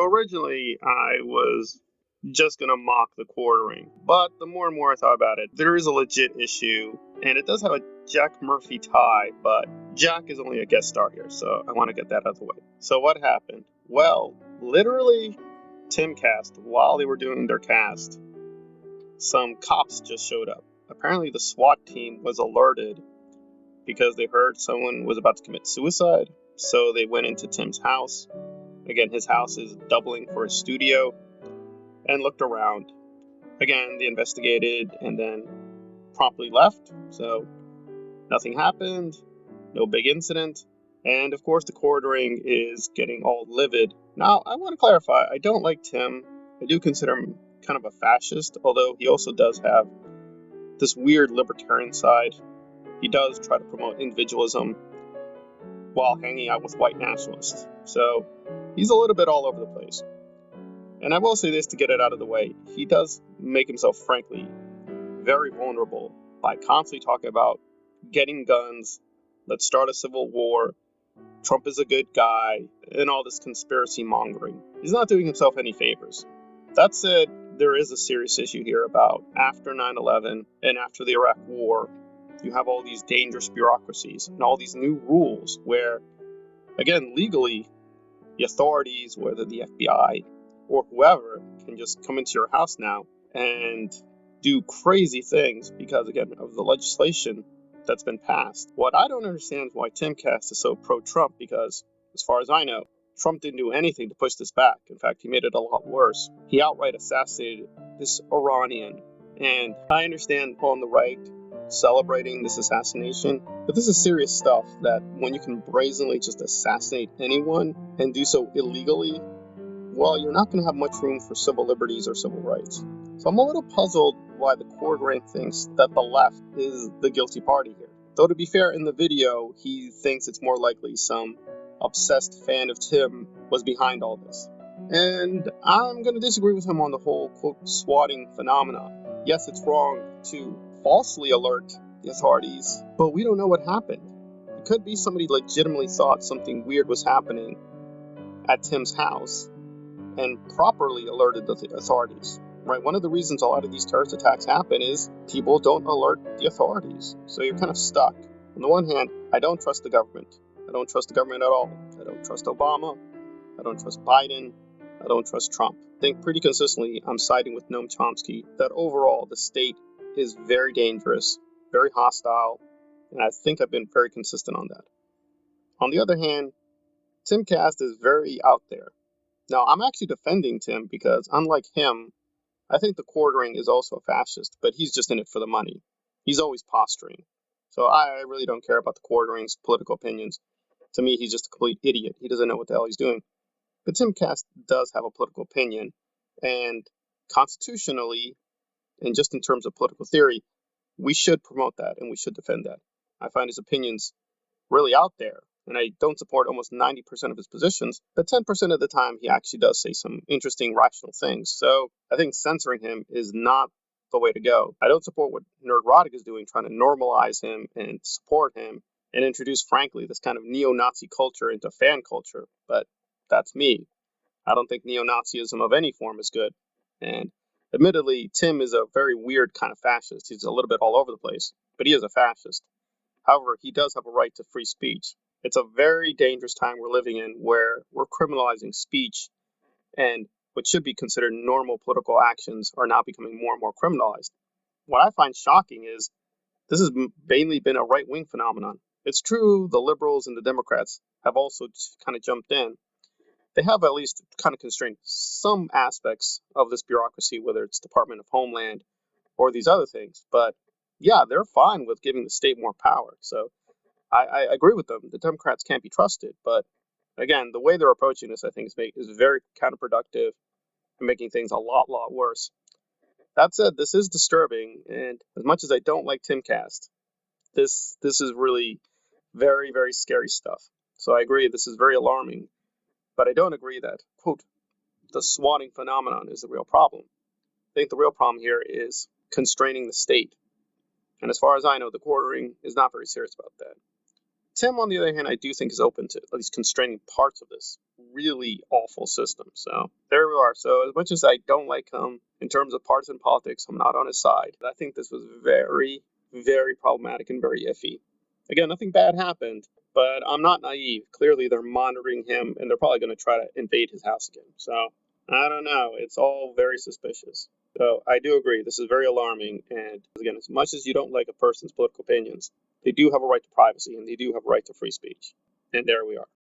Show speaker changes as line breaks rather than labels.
originally I was just going to mock the quartering, but the more and more I thought about it, there is a legit issue, and it does have a Jack Murphy tie, but Jack is only a guest star here, so I want to get that out of the way. So what happened? Well, literally, Timcast, while they were doing their cast, some cops just showed up. Apparently the SWAT team was alerted because they heard someone was about to commit suicide, so they went into Tim's house. Again, his house is doubling for a studio, and looked around. Again, they investigated and then promptly left, so nothing happened, no big incident, and of course the quartering is getting all livid. Now, I want to clarify, I don't like Tim. I do consider him kind of a fascist, although he also does have this weird libertarian side. He does try to promote individualism while hanging out with white nationalists, so he's a little bit all over the place. And I will say this to get it out of the way, he does make himself, frankly, very vulnerable by constantly talking about getting guns, let's start a civil war, Trump is a good guy, and all this conspiracy mongering. He's not doing himself any favors. That said, there is a serious issue here about after 9/11 and after the Iraq War, you have all these dangerous bureaucracies and all these new rules where, again, legally, the authorities, whether the FBI or whoever, can just come into your house now and do crazy things because, again, of the legislation that's been passed. What I don't understand is why Timcast is so pro-Trump, because, as far as I know, Trump didn't do anything to push this back. In fact, he made it a lot worse. He outright assassinated this Iranian. And I understand on the right celebrating this assassination, but this is serious stuff that when you can brazenly just assassinate anyone and do so illegally, well, you're not going to have much room for civil liberties or civil rights. So I'm a little puzzled why the quartering thinks that the left is the guilty party here. Though to be fair, in the video, he thinks it's more likely some obsessed fan of Tim was behind all this. And I'm going to disagree with him on the whole, quote, swatting phenomenon. Yes, it's wrong to falsely alert the authorities, but we don't know what happened. It could be somebody legitimately thought something weird was happening at Tim's house and properly alerted the authorities, right? One of the reasons a lot of these terrorist attacks happen is people don't alert the authorities. So you're kind of stuck. On the one hand, I don't trust the government. I don't trust the government at all. I don't trust Obama. I don't trust Biden. I don't trust Trump. I think pretty consistently I'm siding with Noam Chomsky that overall the state is very dangerous, very hostile, and I think I've been very consistent on that. On the other hand, Timcast is very out there. Now, I'm actually defending Tim because, unlike him, I think the quartering is also a fascist, but he's just in it for the money. He's always posturing. So I really don't care about the quartering's political opinions. To me, he's just a complete idiot. He doesn't know what the hell he's doing. But Timcast does have a political opinion, and constitutionally, and just in terms of political theory, we should promote that and we should defend that. I find his opinions really out there, and I don't support almost 90% of his positions, but 10% of the time he actually does say some interesting, rational things. So I think censoring him is not the way to go. I don't support what Nerdrotic is doing, trying to normalize him and support him and introduce, frankly, this kind of neo-Nazi culture into fan culture, but that's me. I don't think neo-Nazism of any form is good, and admittedly, Tim is a very weird kind of fascist. He's a little bit all over the place, but he is a fascist. However, he does have a right to free speech. It's a very dangerous time we're living in where we're criminalizing speech, and what should be considered normal political actions are now becoming more and more criminalized. What I find shocking is this has mainly been a right-wing phenomenon. It's true the liberals and the Democrats have also kind of jumped in. They have at least kind of constrained some aspects of this bureaucracy, whether it's Department of Homeland or these other things. But yeah, they're fine with giving the state more power. So I agree with them. The Democrats can't be trusted. But again, the way they're approaching this, I think, is very counterproductive and making things a lot worse. That said, this is disturbing. And as much as I don't like Timcast, this is really very, very scary stuff. So I agree, this is very alarming. But I don't agree that, quote, the swatting phenomenon is the real problem. I think the real problem here is constraining the state. And as far as I know, the quartering is not very serious about that. Tim, on the other hand, I do think is open to at least constraining parts of this really awful system. So there we are. So as much as I don't like him in terms of partisan politics, I'm not on his side. I think this was very, very problematic and very iffy. Again, nothing bad happened, but I'm not naive. Clearly, they're monitoring him, and they're probably going to try to invade his house again. So I don't know. It's all very suspicious. So I do agree. This is very alarming. And again, as much as you don't like a person's political opinions, they do have a right to privacy and they do have a right to free speech. And there we are.